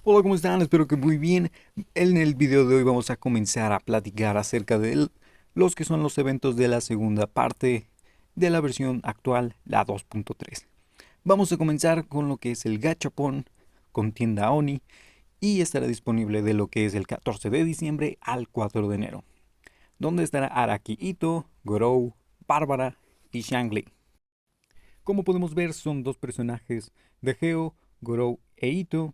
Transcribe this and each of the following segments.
Hola, ¿cómo están? Espero que muy bien. En el video de hoy vamos a comenzar a platicar acerca de los que son los eventos de la segunda parte de la versión actual, la 2.3. Vamos a comenzar con lo que es el Gachapon con tienda Oni y estará disponible de lo que es el 14 de diciembre al 4 de enero, donde estará Araki Ito, Gorou, Bárbara y Shangli. Como podemos ver, son dos personajes de Geo, Gorou e Ito,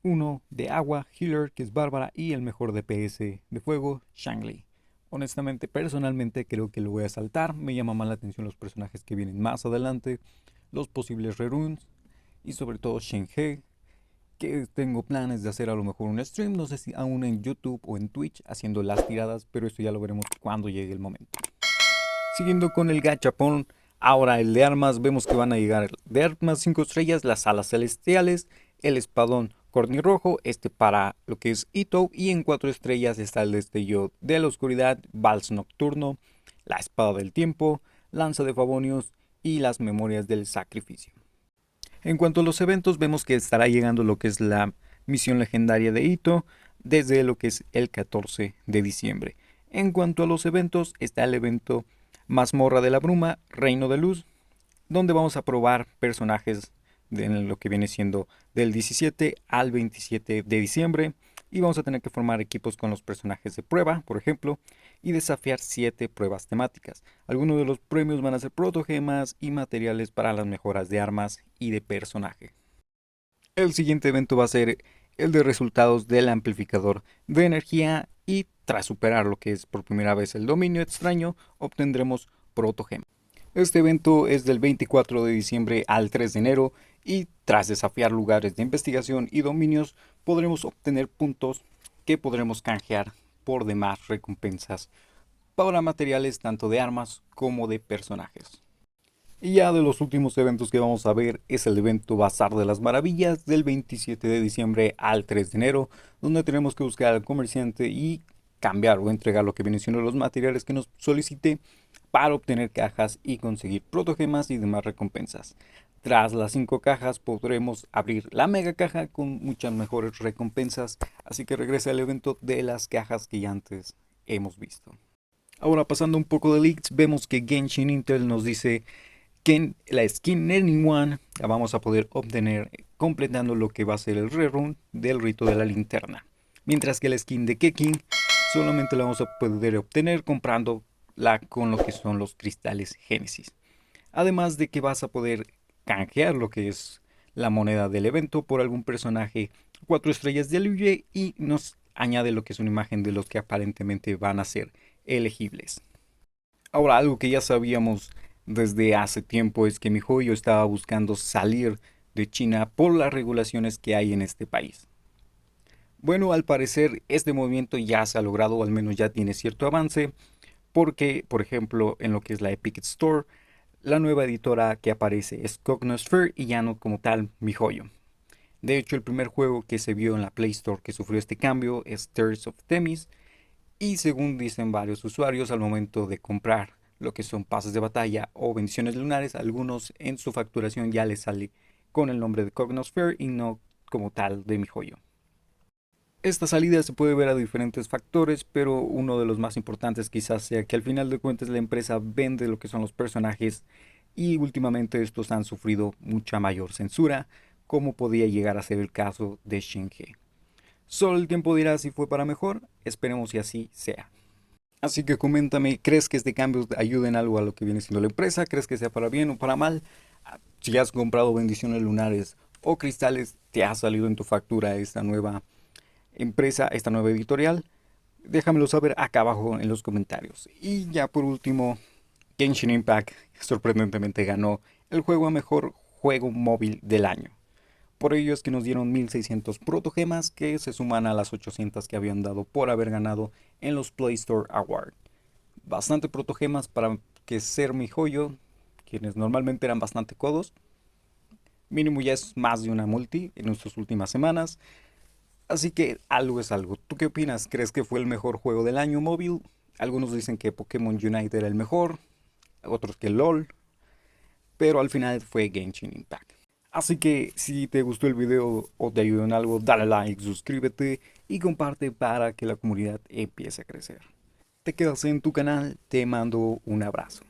uno de agua, Healer, que es Bárbara, y el mejor DPS de fuego, Shangli. Honestamente, personalmente creo que lo voy a saltar. Me llama más la atención los personajes que vienen más adelante, los posibles reruns y sobre todo Shenhe, que tengo planes de hacer a lo mejor un stream, no sé si aún en YouTube o en Twitch haciendo las tiradas, pero esto ya lo veremos cuando llegue el momento. Siguiendo con el gachapón, ahora el de armas, vemos que van a llegar de armas 5 estrellas, las alas celestiales, el espadón cornirrojo, este para lo que es Ito, y en 4 estrellas está el destello de la oscuridad, vals nocturno, la espada del tiempo, lanza de favonios y las memorias del sacrificio. En cuanto a los eventos, vemos que estará llegando lo que es la misión legendaria de Ito desde lo que es el 14 de diciembre. En cuanto a los eventos, está el evento Mazmorra de la Bruma, Reino de Luz, donde vamos a probar personajes de lo que viene siendo del 17 al 27 de diciembre y vamos a tener que formar equipos con los personajes de prueba, por ejemplo, y desafiar 7 pruebas temáticas. Algunos de los premios van a ser protogemas y materiales para las mejoras de armas y de personaje. El siguiente evento va a ser el de resultados del amplificador de energía y tras superar lo que es por primera vez el dominio extraño, obtendremos protogema. Este evento es del 24 de diciembre al 3 de enero y tras desafiar lugares de investigación y dominios podremos obtener puntos que podremos canjear por demás recompensas para materiales tanto de armas como de personajes. Y ya de los últimos eventos que vamos a ver es el evento Bazar de las Maravillas del 27 de diciembre al 3 de enero, donde tenemos que buscar al comerciante y cambiar o entregar lo que viene siendo los materiales que nos solicite para obtener cajas y conseguir protogemas y demás recompensas. Tras las 5 cajas podremos abrir la mega caja con muchas mejores recompensas, así que regresa el evento de las cajas que ya antes hemos visto. Ahora pasando un poco de leaks, vemos que Genshin Intel nos dice que en la skin Anyone la vamos a poder obtener completando lo que va a ser el rerun del rito de la linterna. Mientras que la skin de Keking solamente la vamos a poder obtener comprándola con lo que son los cristales Génesis. Además de que vas a poder canjear lo que es la moneda del evento por algún personaje 4 estrellas de Liu y nos añade lo que es una imagen de los que aparentemente van a ser elegibles. Ahora, algo que ya sabíamos desde hace tiempo es que MiHoYo estaba buscando salir de China por las regulaciones que hay en este país. Bueno, al parecer este movimiento ya se ha logrado o al menos ya tiene cierto avance porque, por ejemplo, en lo que es la Epic Store, la nueva editora que aparece es Cognosphere y ya no como tal MiHoYo. De hecho, el primer juego que se vio en la Play Store que sufrió este cambio es Tears of Themis, y según dicen varios usuarios al momento de comprar lo que son pases de batalla o bendiciones lunares, algunos en su facturación ya les sale con el nombre de Cognosphere y no como tal de MiHoYo. Esta salida se puede ver a diferentes factores, pero uno de los más importantes quizás sea que al final de cuentas la empresa vende lo que son los personajes y últimamente estos han sufrido mucha mayor censura, como podía llegar a ser el caso de Shinji. Solo el tiempo dirá si fue para mejor, esperemos que así sea. Así que coméntame, ¿crees que este cambio ayude en algo a lo que viene siendo la empresa? ¿Crees que sea para bien o para mal? Si has comprado bendiciones lunares o cristales, ¿te ha salido en tu factura esta nueva empresa, esta nueva editorial? Déjamelo saber acá abajo en los comentarios. Y ya por último, Genshin Impact sorprendentemente ganó el juego a mejor juego móvil del año. Por ello es que nos dieron 1600 protogemas que se suman a las 800 que habían dado por haber ganado en los Play Store Awards. Bastante protogemas para que ser mi joyo, quienes normalmente eran bastante codos. Mínimo ya es más de una multi en nuestras últimas semanas. Así que algo es algo. ¿Tú qué opinas? ¿Crees que fue el mejor juego del año móvil? Algunos dicen que Pokémon Unite era el mejor, otros que LOL, pero al final fue Genshin Impact. Así que si te gustó el video o te ayudó en algo, dale like, suscríbete y comparte para que la comunidad empiece a crecer. Te quedas en tu canal, te mando un abrazo.